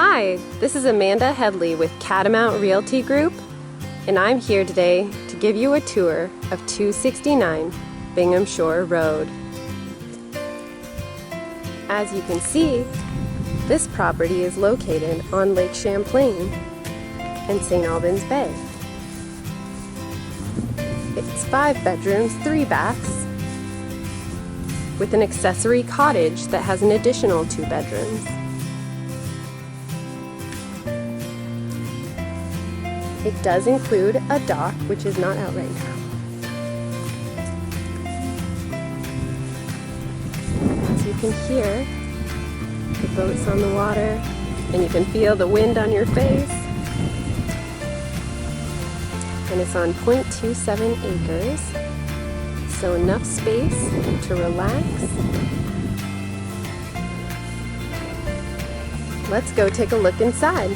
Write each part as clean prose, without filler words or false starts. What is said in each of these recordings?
Hi, this is Amanda Headley with Catamount Realty Group, and I'm here today to give you a tour of 269 Bingham Shore Road. As you can see, this property is located on Lake Champlain in St. Albans Bay. It's 5 bedrooms, 3 baths, with an accessory cottage that has an additional 2 bedrooms. It does include a dock, which is not out right now. As you can hear, the boats on the water, and you can feel the wind on your face. And it's on 0.27 acres, so enough space to relax. Let's go take a look inside.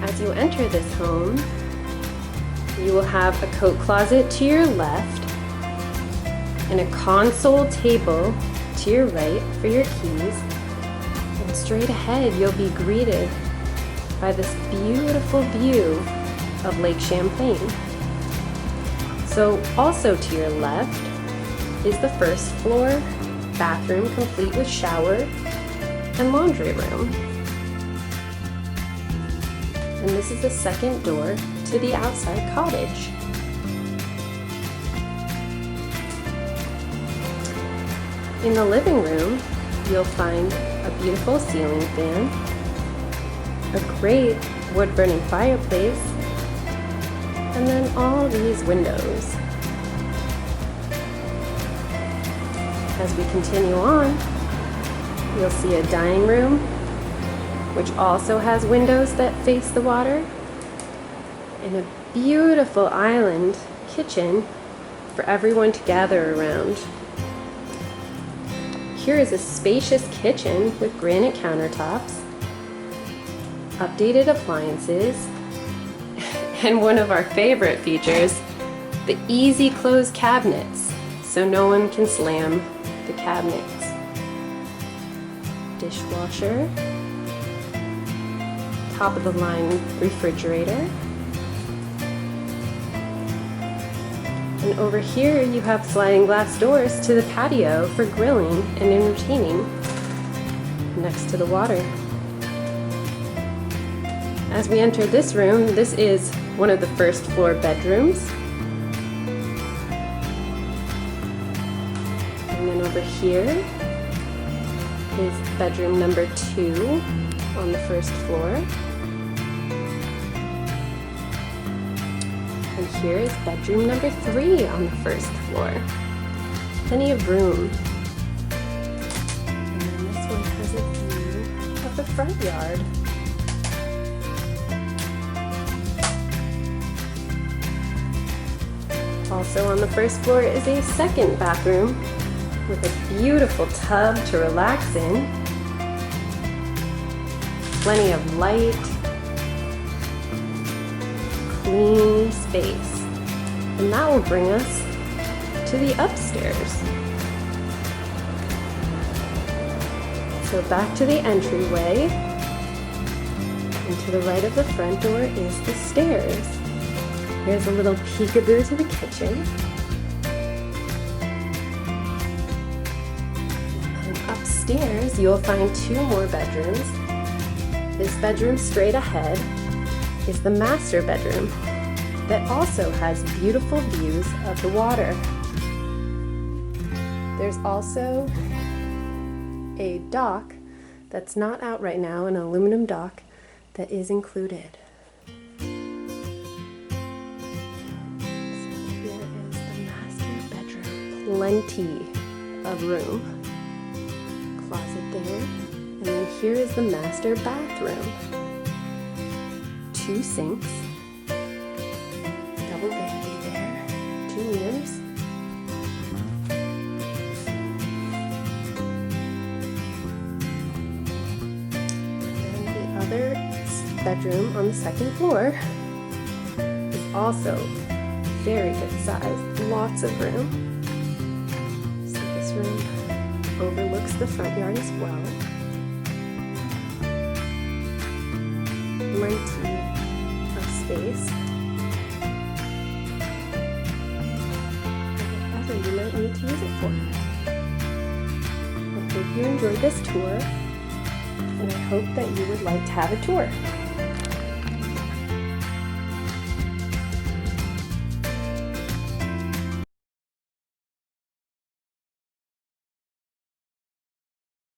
As you enter this home, you will have a coat closet to your left and a console table to your right for your keys. And straight ahead, you'll be greeted by this beautiful view of Lake Champlain. So also to your left is the first floor bathroom, complete with shower and laundry room. And this is the second door to the outside cottage. In the living room, you'll find a beautiful ceiling fan, a great wood-burning fireplace, and then all these windows. As we continue on, you'll see a dining room, which also has windows that face the water, and a beautiful island kitchen for everyone to gather around. Here is a spacious kitchen with granite countertops, updated appliances, and one of our favorite features, the easy close cabinets, so no one can slam the cabinets. Dishwasher, top of the line refrigerator. And over here you have sliding glass doors to the patio for grilling and entertaining next to the water. As we enter this room, this is one of the first floor bedrooms. And then over here is bedroom number 2 on the first floor. And here is bedroom number 3 on the first floor. Plenty of room. And then this one has a view of the front yard. Also on the first floor is a second bathroom with a beautiful tub to relax in. Plenty of light, clean space. And that will bring us to the upstairs. So back to the entryway, and to the right of the front door is the stairs. Here's a little peekaboo to the kitchen. And upstairs you'll find 2 more bedrooms. This bedroom straight ahead is the master bedroom that also has beautiful views of the water. There's also a dock that's not out right now, an aluminum dock that is included. So here is the master bedroom. Plenty of room. Closet there. And then here is the master bathroom. 2 sinks, double vanity there, 2 mirrors, and the other bedroom on the second floor is also very good size, lots of room. So this room overlooks the front yard as well. plenty of space. Whatever you might need to use it for. I hope you enjoyed this tour, and I hope that you would like to have a tour.